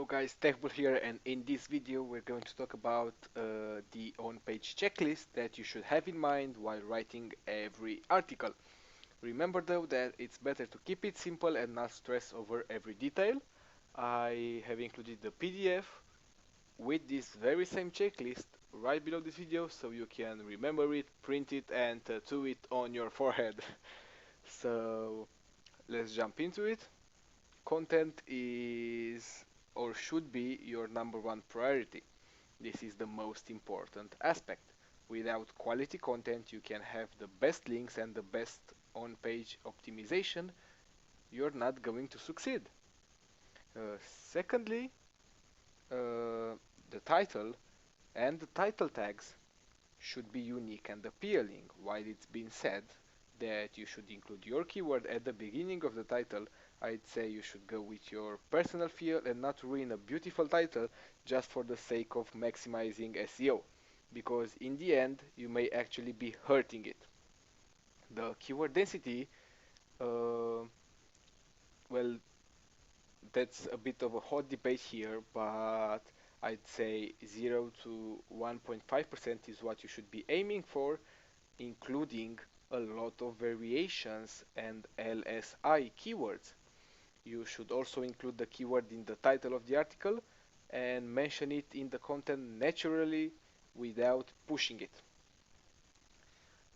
Hello guys, Techbull here, and in this video we're going to talk about the on-page checklist that you should have in mind while writing every article. Remember though that it's better to keep it simple and not stress over every detail. I have included the PDF with this very same checklist right below this video so you can remember it, print it, and tattoo it on your forehead. So let's jump into it. Content is or should be your number one priority. This is the most important aspect. Without quality content, you can have the best links and the best on-page optimization. You're not going to succeed. Secondly, the title and the title tags should be unique and appealing. While it's been said that you should include your keyword at the beginning of the title, I'd say you should go with your personal feel and not ruin a beautiful title just for the sake of maximizing SEO, because in the end you may actually be hurting it. The keyword density, uh, well, that's a bit of a hot debate here, but I'd say 0 to 1.5% is what you should be aiming for, including a lot of variations and LSI keywords. You should also include the keyword in the title of the article and mention it in the content naturally without pushing it.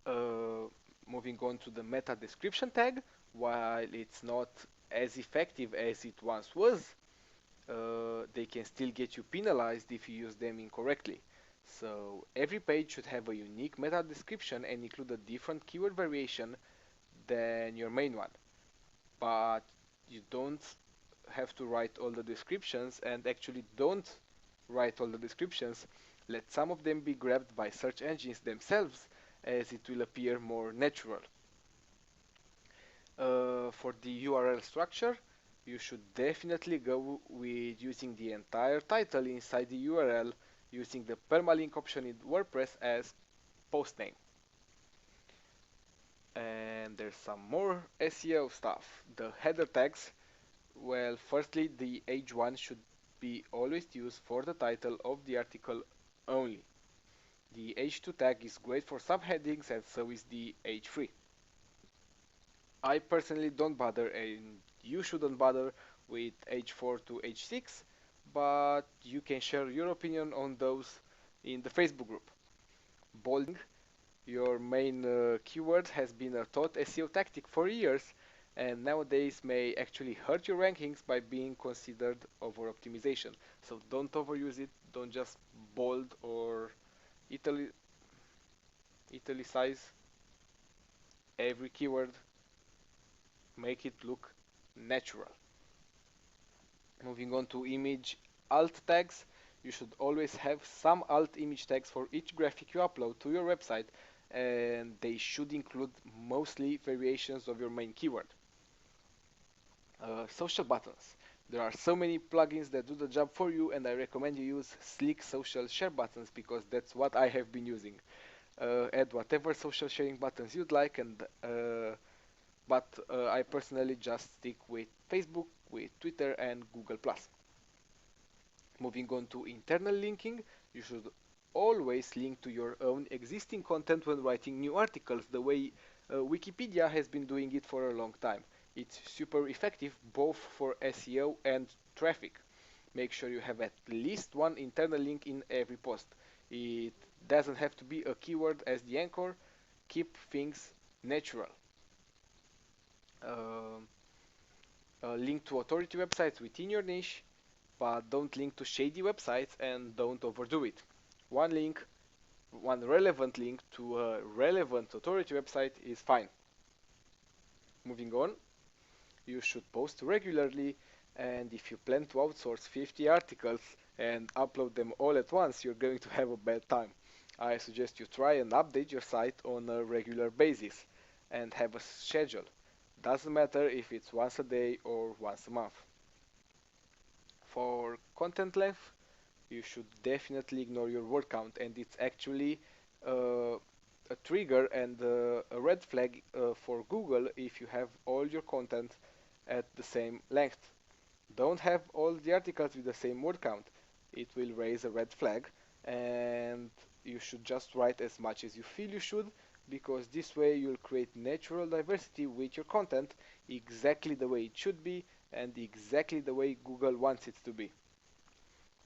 Uh, Moving on to the meta description tag, while it's not as effective as it once was, they can still get you penalized if you use them incorrectly. So every page should have a unique meta description and include a different keyword variation than your main one. But you don't have to write all the descriptions, and actually don't write all the descriptions. Let some of them be grabbed by search engines themselves, as it will appear more natural. For the URL structure, you should definitely go with using the entire title inside the URL using the permalink option in WordPress as post name. And there's some more SEO stuff. The header tags, well, firstly, the H1 should be always used for the title of the article only. The H2 tag is great for subheadings, and so is the H3. I personally don't bother, and you shouldn't bother with H4 to H6, but you can share your opinion on those in the Facebook group. Bolding your main keyword has been a taught SEO tactic for years, and nowadays may actually hurt your rankings by being considered over optimization. So don't overuse it, don't just bold or italicize every keyword, make it look natural. Moving on to image alt tags, you should always have some alt image tags for each graphic you upload to your website, and they should include mostly variations of your main keyword. Social buttons. There are so many plugins that do the job for you, and I recommend you use Slick social share buttons because that's what I have been using. Add whatever social sharing buttons you'd like, but I personally just stick with Facebook, with Twitter, and Google+. Moving on to internal linking, you should always link to your own existing content when writing new articles, the way Wikipedia has been doing it for a long time. It's super effective both for SEO and traffic. Make sure you have at least one internal link in every post. It doesn't have to be a keyword as the anchor. Keep things natural. Um, Link to authority websites within your niche, but don't link to shady websites and don't overdo it. One link, one relevant link to a relevant authority website is fine. Moving on, you should post regularly, and if you plan to outsource 50 articles and upload them all at once, you're going to have a bad time. I suggest you try and update your site on a regular basis and have a schedule. Doesn't matter if it's once a day or once a month. For content length, you should definitely ignore your word count, and it's actually a trigger and a red flag for Google if you have all your content at the same length. Don't have all the articles with the same word count. It will raise a red flag, and you should just write as much as you feel you should, because this way you'll create natural diversity with your content exactly the way it should be and exactly the way Google wants it to be.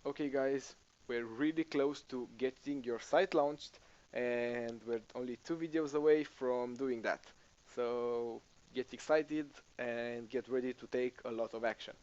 Okay guys, we're really close to getting your site launched, and we're only 2 videos away from doing that. So get excited and get ready to take a lot of action.